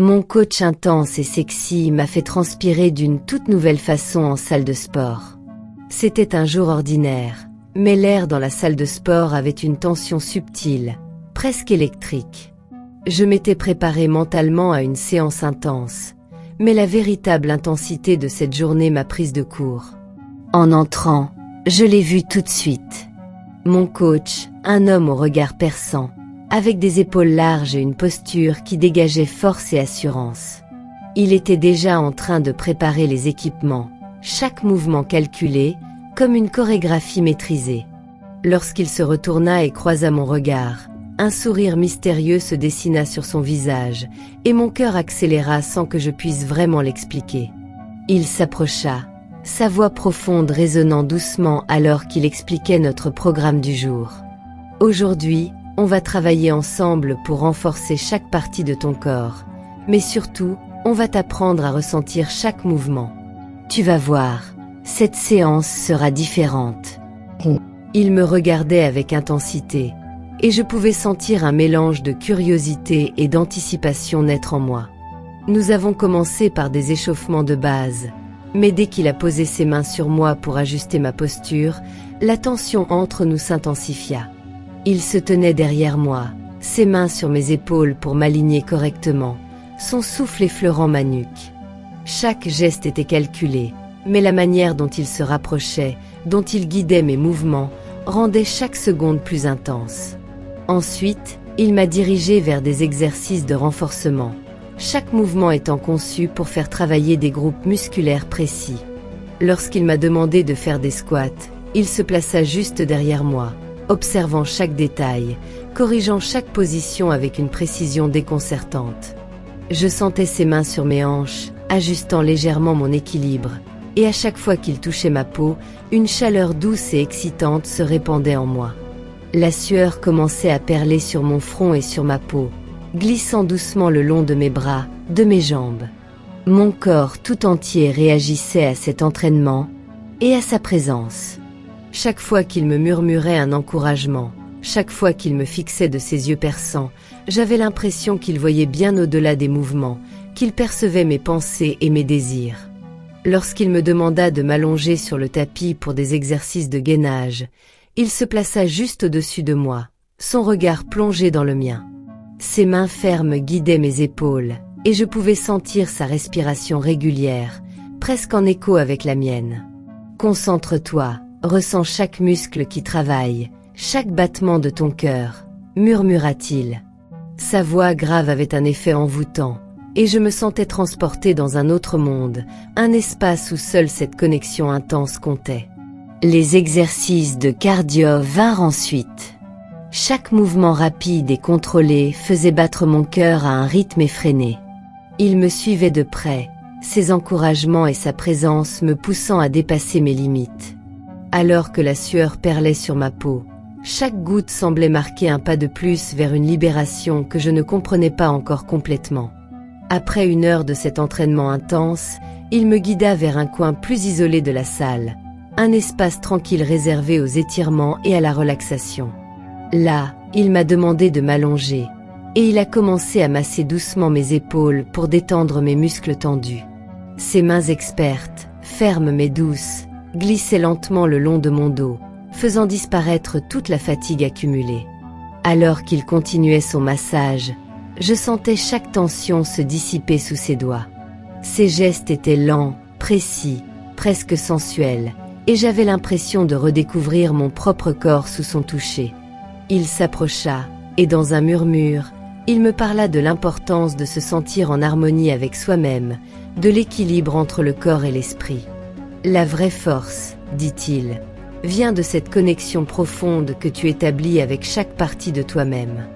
Mon coach intense et sexy m'a fait transpirer d'une toute nouvelle façon en salle de sport. C'était un jour ordinaire, mais l'air dans la salle de sport avait une tension subtile, presque électrique. Je m'étais préparé mentalement à une séance intense, mais la véritable intensité de cette journée m'a prise de court. En entrant, je l'ai vu tout de suite. Mon coach, un homme au regard perçant, avec des épaules larges et une posture qui dégageait force et assurance. Il était déjà en train de préparer les équipements, chaque mouvement calculé, comme une chorégraphie maîtrisée. Lorsqu'il se retourna et croisa mon regard, un sourire mystérieux se dessina sur son visage, et mon cœur accéléra sans que je puisse vraiment l'expliquer. Il s'approcha, sa voix profonde résonnant doucement alors qu'il expliquait notre programme du jour. Aujourd'hui, on va travailler ensemble pour renforcer chaque partie de ton corps, mais surtout, on va t'apprendre à ressentir chaque mouvement. Tu vas voir, cette séance sera différente. Il me regardait avec intensité, et je pouvais sentir un mélange de curiosité et d'anticipation naître en moi. Nous avons commencé par des échauffements de base, mais dès qu'il a posé ses mains sur moi pour ajuster ma posture, la tension entre nous s'intensifia. Il se tenait derrière moi, ses mains sur mes épaules pour m'aligner correctement, son souffle effleurant ma nuque. Chaque geste était calculé, mais la manière dont il se rapprochait, dont il guidait mes mouvements, rendait chaque seconde plus intense. Ensuite, il m'a dirigé vers des exercices de renforcement, chaque mouvement étant conçu pour faire travailler des groupes musculaires précis. Lorsqu'il m'a demandé de faire des squats, il se plaça juste derrière moi, observant chaque détail, corrigeant chaque position avec une précision déconcertante. Je sentais ses mains sur mes hanches, ajustant légèrement mon équilibre, et à chaque fois qu'il touchait ma peau, une chaleur douce et excitante se répandait en moi. La sueur commençait à perler sur mon front et sur ma peau, glissant doucement le long de mes bras, de mes jambes. Mon corps tout entier réagissait à cet entraînement et à sa présence. Chaque fois qu'il me murmurait un encouragement, chaque fois qu'il me fixait de ses yeux perçants, j'avais l'impression qu'il voyait bien au-delà des mouvements, qu'il percevait mes pensées et mes désirs. Lorsqu'il me demanda de m'allonger sur le tapis pour des exercices de gainage, il se plaça juste au-dessus de moi, son regard plongé dans le mien. Ses mains fermes guidaient mes épaules, et je pouvais sentir sa respiration régulière, presque en écho avec la mienne. « Concentre-toi, ressens chaque muscle qui travaille, chaque battement de ton cœur, » murmura-t-il. Sa voix grave avait un effet envoûtant, et je me sentais transporté dans un autre monde, un espace où seule cette connexion intense comptait. Les exercices de cardio vinrent ensuite. Chaque mouvement rapide et contrôlé faisait battre mon cœur à un rythme effréné. Il me suivait de près, ses encouragements et sa présence me poussant à dépasser mes limites. Alors que la sueur perlait sur ma peau, chaque goutte semblait marquer un pas de plus vers une libération que je ne comprenais pas encore complètement. Après 1 heure de cet entraînement intense, il me guida vers un coin plus isolé de la salle, un espace tranquille réservé aux étirements et à la relaxation. Là, il m'a demandé de m'allonger, et il a commencé à masser doucement mes épaules pour détendre mes muscles tendus. Ses mains expertes, fermes mais douces, glissaient lentement le long de mon dos, faisant disparaître toute la fatigue accumulée. Alors qu'il continuait son massage, je sentais chaque tension se dissiper sous ses doigts. Ses gestes étaient lents, précis, presque sensuels, et j'avais l'impression de redécouvrir mon propre corps sous son toucher. Il s'approcha, et dans un murmure, il me parla de l'importance de se sentir en harmonie avec soi-même, de l'équilibre entre le corps et l'esprit. La vraie force, dit-il, vient de cette connexion profonde que tu établis avec chaque partie de toi-même.